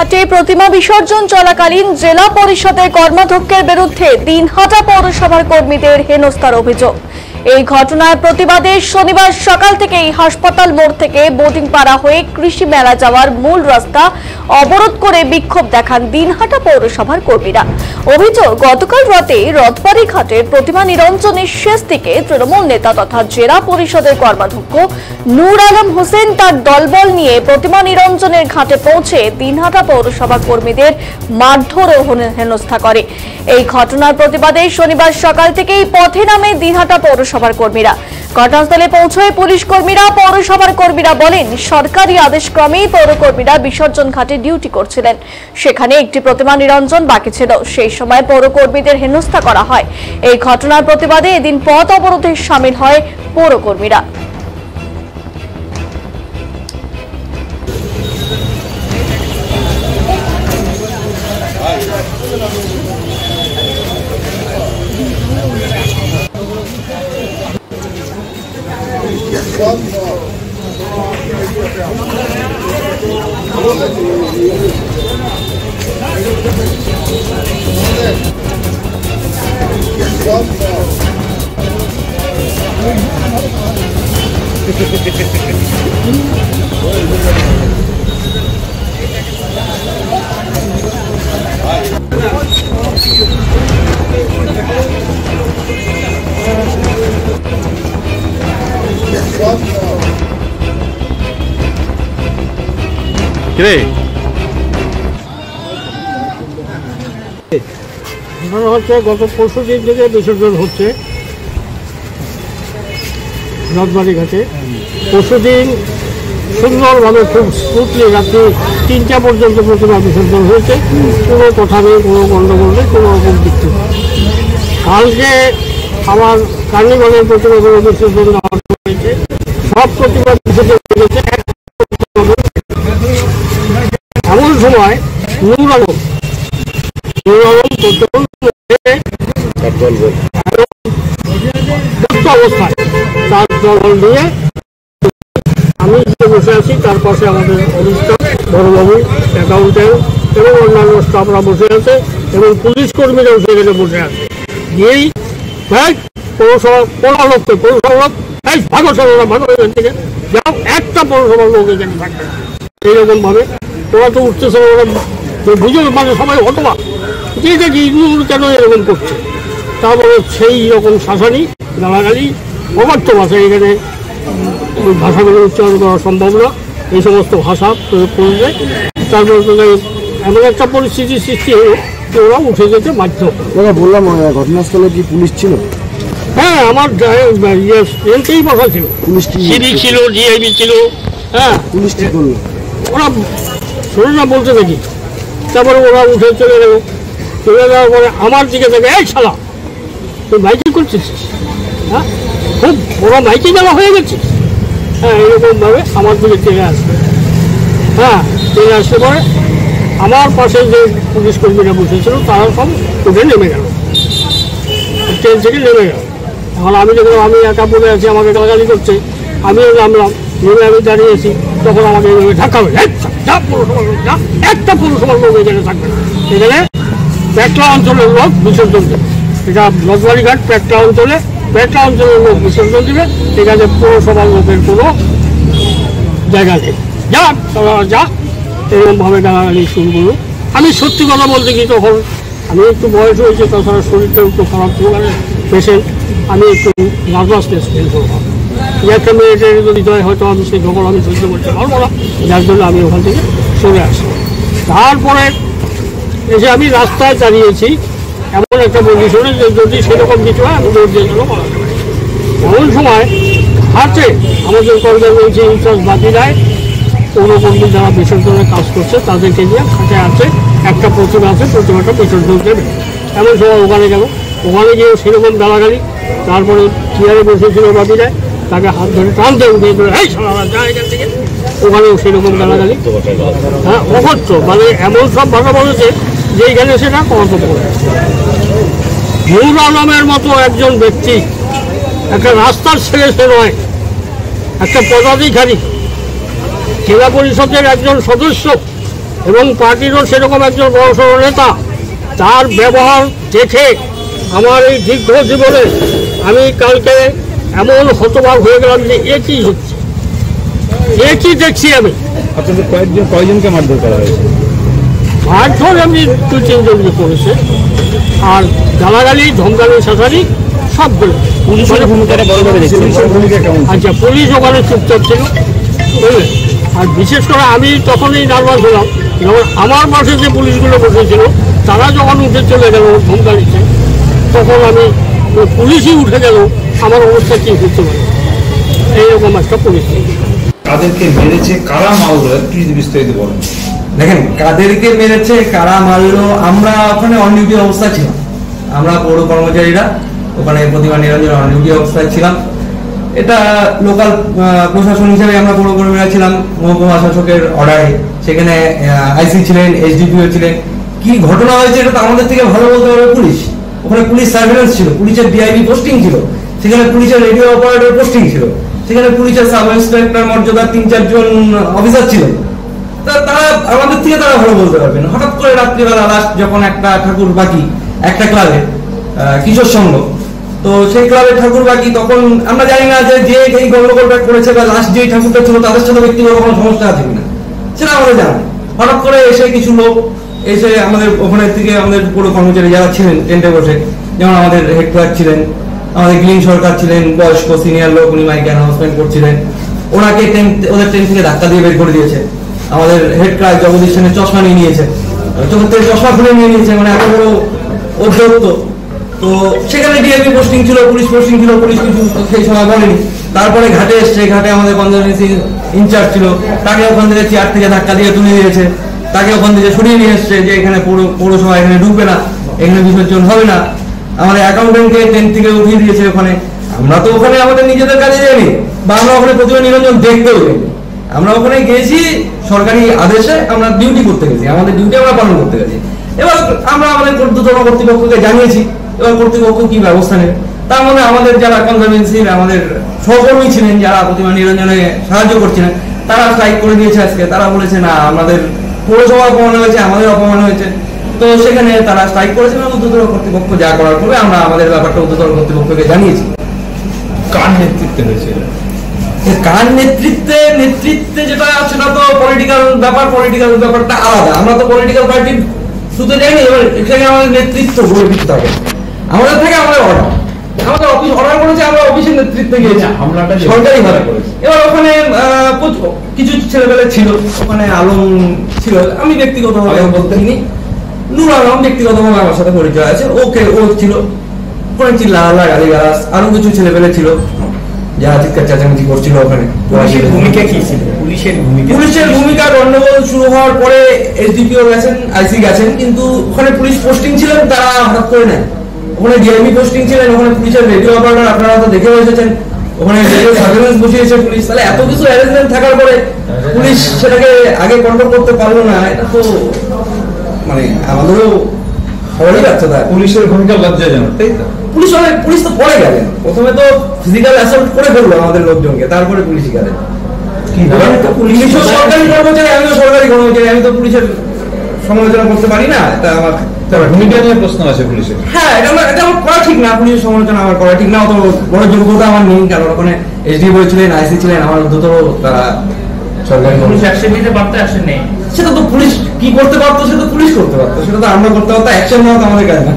ঘাটে প্রতিমা বিসর্জন চলাকালীন জেলা পরিষদের কর্মাধ্যক্ষের বিরুদ্ধে দিনহাটা পৌরসভার কর্মীদের হেনস্থার অভিযোগ। এই ঘটনার প্রতিবাদে শনিবার সকাল থেকেই হাসপাতাল মোড় থেকে বোটিংপাড়া হয়ে কৃষি মেলা যাওয়ার মূল রাস্তা অবরোধ করে বিক্ষোভ দেখান দিনহাটা পৌরসভার কর্মীরা। অভিযোগ, গতকাল রাতে রথবাড়ি ঘাটের প্রতিমা নিরঞ্জনের শেষ দিকে তৃণমূল নেতা তথা জেলা পরিষদের কর্মাধ্যক্ষ নূর আলম হোসেন তার দলবল নিয়ে প্রতিমা নিরঞ্জনের ঘাটে পৌঁছে দিনহাটা পৌরসভা কর্মীদের মারধর ও হেনস্থা করে। এই ঘটনার প্রতিবাদে শনিবার সকাল থেকেই পথে নামে দিনহাটা পৌরসভার কর্মীরা। ঘটনাস্থলে পৌঁছয়ে পুলিশ কর্মীরা পৌরসভার কর্মীরা বলেন, সরকারি আদেশক্রমেই পৌরকর্মীরা বিসর্জন ঘাটে ডিউটি করছিলেন। সেখানে একটি প্রতিমা নিরঞ্জন বাকি ছিল, সেই সময় পৌরকর্মীদের হেনস্থা করা হয়। এই ঘটনার প্রতিবাদে এদিন পথ অবরোধে সামিল হয় পৌরকর্মীরা। গত পরশু দিন থেকে বিসর্জন হচ্ছে রথবাড়ি ঘাটে। পরশু দিন সুন্দরভাবে খুব স্মুথলি রাত্রি 3টা পর্যন্ত প্রতিমা বিসর্জন হয়েছে, কোনো কথা নেই, কোনো গণ্ডগোল নেই, কোনো রকম কিছু। কালকে আমার কার্নিভালের প্রতিমাগুলো বিসর্জন হয়েছে, সব প্রতিমা বিসর্জন হয়েছে। এমন সময় নূর আলম অবস্থায় তার দল নিয়ে আমি যে বসে আছি, তার পাশে আমাদের অফিসার বড়বাবু, অ্যাকাউন্টেন্ট এবং অন্যান্য স্টাফরা বসে আছে এবং পুলিশ কর্মীরাও সেখানে বসে আছে। দিয়েই পৌরসভা পৌরলোককে পৌরসভা ভাগো সভা ভাগো এখান থেকে যাও, একটা পৌরসভার লোক এখানে থাকবে না। এইরকম ভাবে ওরা তো উঠতেছে, ওরা বুঝে মানে সবাই হতবাক যে কেন এরকম করছে। তারপরে সেই রকম শাসানি গালাগালি অবাধ্য ভাষা, এখানে ওই ভাষাগুলো উচ্চারণ করা সম্ভব না, এই সমস্ত ভাষা প্রয়োগ করলে তারপরে এমন একটা পরিস্থিতির সৃষ্টি হলো যে ওরা উঠে যেতে বাধ্য। বললাম ঘটনাস্থলে কি পুলিশ ছিল? হ্যাঁ, আমার এনকেই বসা ছিল, পুলিশ ছিল, জিআইবি ছিল। হ্যাঁ, পুলিশ ঠিক করলো, ওরা শোনো না বলতে দেখি। তারপরে ওরা উঠে চলে গেল, চলে যাওয়ার পরে আমার দিকে থেকে, এই শালা তুই মাইকিং করছিস? হ্যাঁ, খুব ওরা মাইকিং দেওয়া হয়ে গেছে। হ্যাঁ, এরকমভাবে আমার দিকে চলে আসবে। হ্যাঁ, চলে আসতে পরে আমার পাশে যে পুলিশ কর্মীরা বসেছিল তারা সব উঠে নেমে গেল, ট্রেন থেকে নেমে গেল। এখন আমি দেখলাম আমি একা পড়ে আছি, আমাকে গালাগালি করছে, আমিও নামলাম, নেমে আমি দাঁড়িয়েছি। তখন আমাকে এইভাবে ধাক্কা হবে, যা পৌরসভার লোক যা, একটা পৌরসভার লোক এখানে থাকবে না। এখানে পেটলা অঞ্চলের লোক বিসর্জন দেবে, এটা রথবাড়ি ঘাট পেটলা অঞ্চলে, পেটলা অঞ্চলের লোক বিসর্জন দেবে, এখানে পৌরসভার লোকের কোনো জায়গা নেই। যা যা, এরকমভাবে গালাগালি শুরু করলো। আমি সত্যি কথা বলতে কি, তখন আমি একটু বয়স হয়েছে, তাছাড়া শরীরটাও একটু খারাপ সুগারের পেশেন্ট, আমি একটু নার্ভাসনেস ফিল করলাম। একটা মেয়েটের যদি জয় হয়তো আমি সেই খবর আমি সহ্য করতে পারবো না, যার জন্য আমি ওখান থেকে সরে আসি। তারপরে এসে আমি রাস্তায় দাঁড়িয়েছি এমন একটা পজিশনে যে যদি সেরকম কিছু হয় আমি দৌড় দিয়ে চলো বলা যাবে। এমন সময় হাতে আমাদের কর্মী রয়েছে ইনচার্জ বাকি রায়, পৌরকর্মী যারা বিসর্জনের কাজ করছে তাদেরকে নিয়ে খাটে আছে, একটা প্রতিমা আছে, প্রতিমাটা বিসর্জন দেবে। এমন সময় ওখানে গেল, ওখানে গিয়ে সেরকম গালাগালি। তারপরে চেয়ারে বসেছিল বাকি রায়, তাকে হাত ধরে টানতে উঠে এই সারা যা এখান থেকে, ওখানেও সেরকম গালাগালি। হ্যাঁ, অভদ্র মানে এমন সব ভাষা বলেছে যে এইখানে সেটা কর্তব্য। নূর আলমের মতো একজন ব্যক্তি একটা রাস্তার ছেলে সে নয়, একটা পদাধিকারী, জেলা পরিষদের একজন সদস্য, এবং পার্টিরও সেরকম একজন বড়সড় নেতা, তার ব্যবহার দেখে আমার এই দীর্ঘ জীবনে আমি কালকে এমন হতবাক হয়ে গেলাম যে এ কী হচ্ছে, এ কী দেখছি আমি। আপনাদের কয়জনকে মারধর করা হয়েছে? মারধর এমনি 2-3জনকে করেছে, আর গালাগালি, ধমকালি, শাসানি সবগুলো। পুলিশের ভূমিকাটা বড়ভাবে দেখছেন, ভূমিকা কেমন? আচ্ছা, পুলিশ ওখানে চুপচাপ ছিল, বুঝলেন। আর বিশেষ করে আমি তখনই নার্ভাস হলাম, যখন আমার পাশে যে পুলিশগুলো বসেছিল তারা যখন উঠে চলে গেল ধমকালিতে, তখন আমি পুলিশই উঠে গেল, আমার অবস্থা কী হতে পারে, এইরকম একটা পরিস্থিতি। তাদেরকে মেরেছে, কারা মারলো, একটু যদি বিস্তারিত বলেন। দেখেন, কাদেরকে মেরেছে, কারা মারলো, আমরা ওখানে অন ডিউটি অবস্থা ছিলাম। আমরা পৌর কর্মচারীরা ওখানে প্রতিমা নিরঞ্জন অন ডিউটি অবস্থায় ছিলাম। এটা লোকাল প্রশাসন হিসেবে আমরা পৌর কর্মীরা ছিলাম মহকুমা শাসকের অর্ডারে। সেখানে আইসি ছিলেন, এসডিপিও ছিলেন। কি ঘটনা হয়েছে এটা তো আমাদের থেকে ভালো বলতে পারবে পুলিশ। ওখানে পুলিশ সার্ভেলেন্স ছিল, পুলিশের ডিআইবি পোস্টিং ছিল, সেখানে পুলিশের রেডিও অপারেটর পোস্টিং ছিল, সেখানে পুলিশের সাব ইন্সপেক্টর মর্যাদার 3-4 জন অফিসার ছিলেন। তারা আমাদের থেকে তারা ভালো বলতে পারবেন। হঠাৎ করে রাত্রিবেলা লাস্ট যখন একটা ঠাকুর বাকি, একটা ক্লাবে কিশোর সংঘ, তো সেই ক্লাবে ঠাকুর বাকি, তখন আমরা জানি না যে এই গন্ডগোলটা করেছে বা লাস্ট যেই ঠাকুরটা ছিল তাদের সাথে ব্যক্তিগত কোনো সমস্যা আছে কিনা, সেটা আমাদের জানা। হঠাৎ করে এসে কিছু লোক এসে আমাদের ওখানে থেকে আমাদের পুরো কর্মচারী যারা ছিলেন টেন্টে বসে, যেমন আমাদের হেড ক্লার্ক ছিলেন, আমাদের গ্লিন সরকার ছিলেন, বয়স্ক সিনিয়র লোক, উনি মাইকে অ্যানাউন্সমেন্ট করছিলেন, ওনাকে ওদের ট্রেন থেকে ধাক্কা দিয়ে বের করে দিয়েছে। আমাদের হেড ক্লার্ক জগদীশ সেনের চশমা নিয়ে নিয়েছে, চোখের থেকে চশমা খুলে নিয়ে নিয়েছে, মানে এত বড় অধ্যত্ত। তো সেখানে ডিআইবি পোস্টিং ছিল, পুলিশ পোস্টিং ছিল, পুলিশ কিছু সেই সময় বলেনি। তারপরে ঘাটে এসছে, ঘাটে আমাদের কনজারভেন্সি ইনচার্জ ছিল, তাকে ওখান থেকে চেয়ার থেকে ধাক্কা দিয়ে তুলে দিয়েছে, তাকে ওখান থেকে সরিয়ে নিয়ে এসছে যে এখানে পৌরসভা এখানে ঢুকবে না, এখানে বিসর্জন হবে না। আমাদের অ্যাকাউন্টেন্টকে ট্রেন থেকে উঠিয়ে দিয়েছে ওখানে। আমরা তো ওখানে আমাদের নিজেদের কাজে যাইনি, বা আমরা ওখানে প্রতিমা নিরঞ্জন দেখতেও যাইনি। আমরা ওখানে গেছি সরকারি আদেশে, আমরা ডিউটি করতে গেছি, আমাদের ডিউটি আমরা পালন করতে গেছি। এবার আমরা আমাদের ঊর্ধ্বতন কর্তৃপক্ষকে জানিয়েছি, এবার কর্তৃপক্ষ কি ব্যবস্থা নেবে। তার মধ্যে আমাদের যারা কনজারভেন্সির আমাদের সহকর্মী ছিলেন, যারা প্রতিমা নিরঞ্জনে সাহায্য করছিলেন, তারা স্ট্রাইক করে দিয়েছে আজকে। তারা বলেছে না, আমাদের পৌরসভা অপমান হয়েছে, আমাদের অপমান হয়েছে। তো সেখানে তারা স্ট্রাইক করেছেন, ঊর্ধ্বতন কর্তৃপক্ষ যা করার করবে। আমরা আমাদের ব্যাপারটা ঊর্ধ্বতন কর্তৃপক্ষকে জানিয়েছি। কার নেতৃত্বে হয়েছে? কার নেতৃত্বে যেটা, সেটা তো পলিটিক্যাল ব্যাপারটা আলাদা। আমরা তো পলিটিক্যাল পার্টির শুধু যাইনি, এবার এখানে আমাদের নেতৃত্ব গড়ে দিতে থাকে, আমাদের থেকে আমাদের অর্ডার, আমাদের অফিস অর্ডার করেছে, আমরা অফিসের নেতৃত্বে গিয়েছি, হামলাটা সরকারি ভাবে করেছে। এবার ওখানে কিছু ছেলেবেলে ছিল, ওখানে আলম ছিল, আমি ব্যক্তিগতভাবে বলতে চিনি, নূর আলম ব্যক্তিগতভাবে আমার সাথে পরিচয় আছে, ও ছিল। ওখানে চিল্লা গালিগালাজ, আরো কিছু ছেলেবেলে ছিল যারা চিৎকার চেঁচামেচি করছিল ওখানে। পুলিশের ভূমিকা কি ছিল? পুলিশের ভূমিকা গন্ডগোল শুরু হওয়ার পরে এসডিপিও গেছেন, আইসি গেছেন, কিন্তু ওখানে পুলিশ পোস্টিং ছিলেন, তারা হঠাৎ করে নেয়। ওখানে ডিআইবি পোস্টিং ছিলেন, ওখানে পুলিশের রেডিও অপারেটর আপনারা তো দেখে এসেছেন, ওখানে রেডিও সার্ভেলেন্স বসিয়েছে পুলিশ। তাহলে এত কিছু অ্যারেঞ্জমেন্ট থাকার পরে পুলিশ সেটাকে আগে কন্ট্রোল করতে পারলো না, এটা তো মানে আমাদেরও সবারই বাচ্চা। পুলিশের ভূমিকা লজ্জাজনক, তাই তো? পুলিশ তো পরে গেলেন, প্রথমে তো ফিজিক্যাল অ্যাসল্ট করে ফেললো আমাদের লোকজনকে, তারপরে পুলিশ গেলেন। পুলিশও সরকারি কর্মচারী, আমিও সরকারি কর্মচারী, আমি তো পুলিশের সমালোচনা করতে পারি না। এটা আমার ভূমিকা নিয়ে প্রশ্ন আছে পুলিশের। হ্যাঁ, এটা আমার করা ঠিক না, পুলিশের সমালোচনা আমার করা ঠিক না। অত বড় যোগ্যতা আমার নেই, কারণ ওখানে এসডিও ছিলেন, আইসি ছিলেন, আমার দ্রুত তারা সরকারি অ্যাকশন নিতে পারতো, অ্যাকশন নেই। সেটা তো পুলিশ কি করতে পারতো, সেটা তো পুলিশ করতে পারতো, সেটা তো আমরা করতে পারতাম। অ্যাকশন নেওয়া তো আমাদের কাজ না।